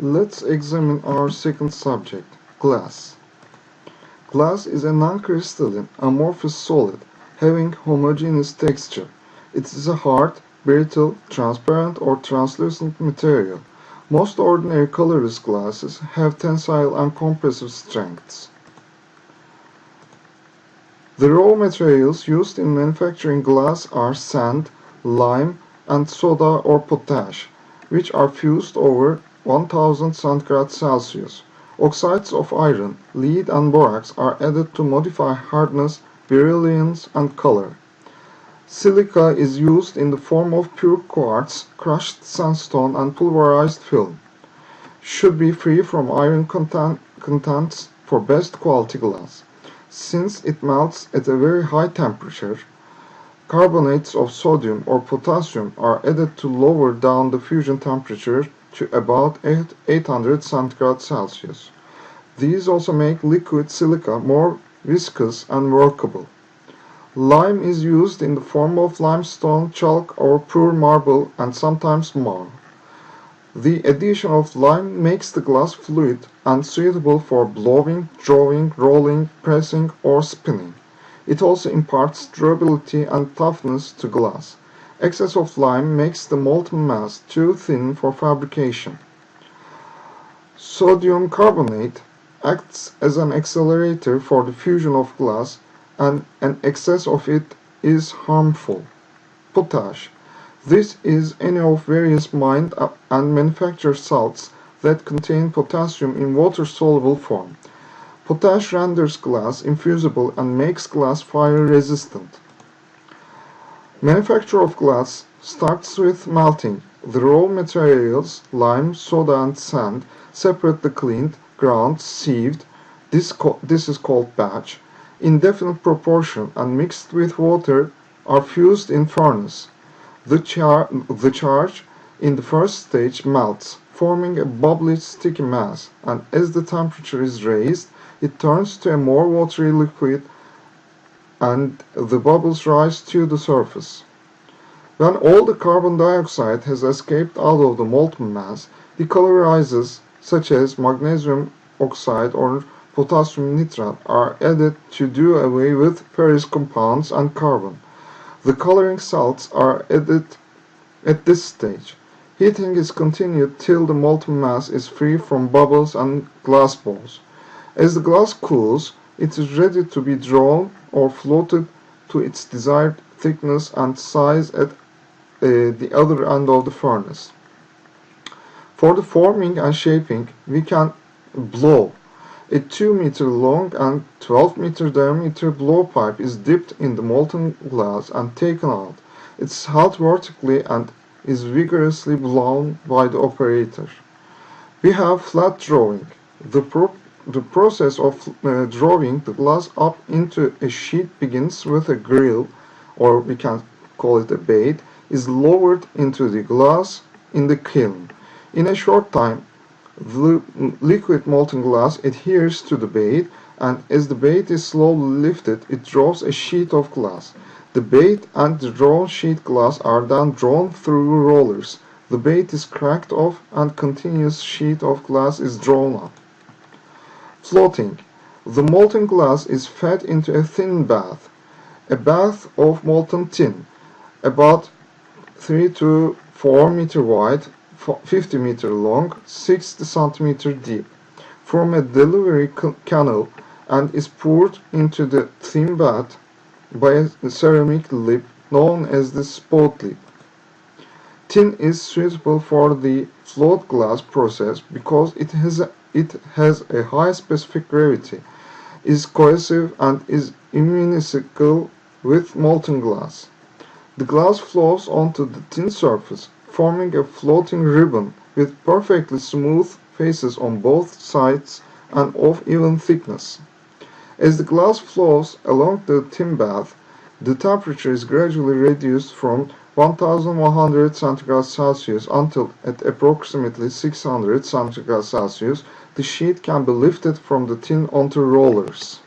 Let's examine our second subject, glass. Glass is a non-crystalline, amorphous solid having homogeneous texture. It is a hard, brittle, transparent or translucent material. Most ordinary colorless glasses have tensile and compressive strengths. The raw materials used in manufacturing glass are sand, lime, and soda or potash, which are fused over 1000 centigrade Celsius. Oxides of iron, lead, and borax are added to modify hardness, brilliance, and color. Silica is used in the form of pure quartz, crushed sandstone, and pulverized film. Should be free from iron contents for best quality glass. Since it melts at a very high temperature, carbonates of sodium or potassium are added to lower down the fusion temperature to about 800 centigrade Celsius. These also make liquid silica more viscous and workable. Lime is used in the form of limestone, chalk, or pure marble, and sometimes more. The addition of lime makes the glass fluid and suitable for blowing, drawing, rolling, pressing, or spinning. It also imparts durability and toughness to glass. Excess of lime makes the molten mass too thin for fabrication. Sodium carbonate acts as an accelerator for the fusion of glass, and an excess of it is harmful. Potash. This is any of various mined and manufactured salts that contain potassium in water-soluble form. Potash renders glass infusible and makes glass fire resistant. Manufacture of glass starts with melting. The raw materials, lime, soda, and sand, separately cleaned, ground, sieved, this is called batch, in definite proportion and mixed with water are fused in furnace. The charge in the first stage melts, forming a bubbly sticky mass, and as the temperature is raised, it turns to a more watery liquid and the bubbles rise to the surface. When all the carbon dioxide has escaped out of the molten mass, decolorizers such as magnesium oxide or potassium nitrate are added to do away with ferrous compounds and carbon. The coloring salts are added at this stage. Heating is continued till the molten mass is free from bubbles and glass balls. As the glass cools, it is ready to be drawn or floated to its desired thickness and size at the other end of the furnace. For the forming and shaping, we can blow. A 2-meter long and 12-meter diameter blowpipe is dipped in the molten glass and taken out. It is held vertically and is vigorously blown by the operator. We have flat drawing. The process of drawing the glass up into a sheet begins with a grill, or we can call it a bait, is lowered into the glass in the kiln. In a short time, the liquid molten glass adheres to the bait, and as the bait is slowly lifted, it draws a sheet of glass. The bait and the drawn sheet glass are then drawn through rollers. The bait is cracked off and continuous sheet of glass is drawn up. Floating. The molten glass is fed into a thin bath. A bath of molten tin, about 3 to 4 meter wide, 50 meter long, 60 centimeter deep, from a delivery canal, and is poured into the thin bath by a ceramic lip known as the spout lip. Tin is suitable for the float glass process because it has a high specific gravity, is cohesive, and is immunisable with molten glass. The glass flows onto the tin surface, forming a floating ribbon with perfectly smooth faces on both sides and of even thickness. As the glass flows along the tin bath, the temperature is gradually reduced from 1100 centigrade Celsius until at approximately 600 centigrade Celsius the sheet can be lifted from the tin onto rollers.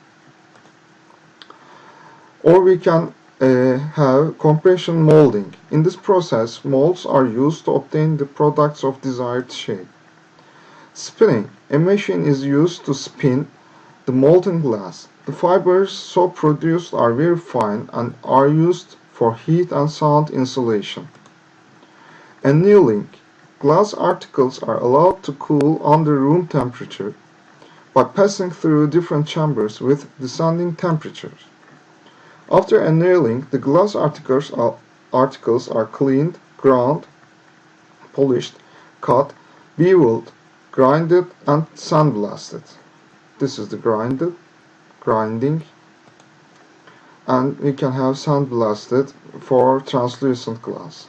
Or we can have compression molding. In this process, molds are used to obtain the products of desired shape. Spinning. A machine is used to spin the molten glass. The fibers so produced are very fine and are used for heat and sound insulation. Annealing. Glass articles are allowed to cool under room temperature by passing through different chambers with descending temperatures. After annealing, the glass articles are cleaned, ground, polished, cut, beveled, grinded, and sandblasted. This is the grinding, and we can have sandblasted for translucent glass.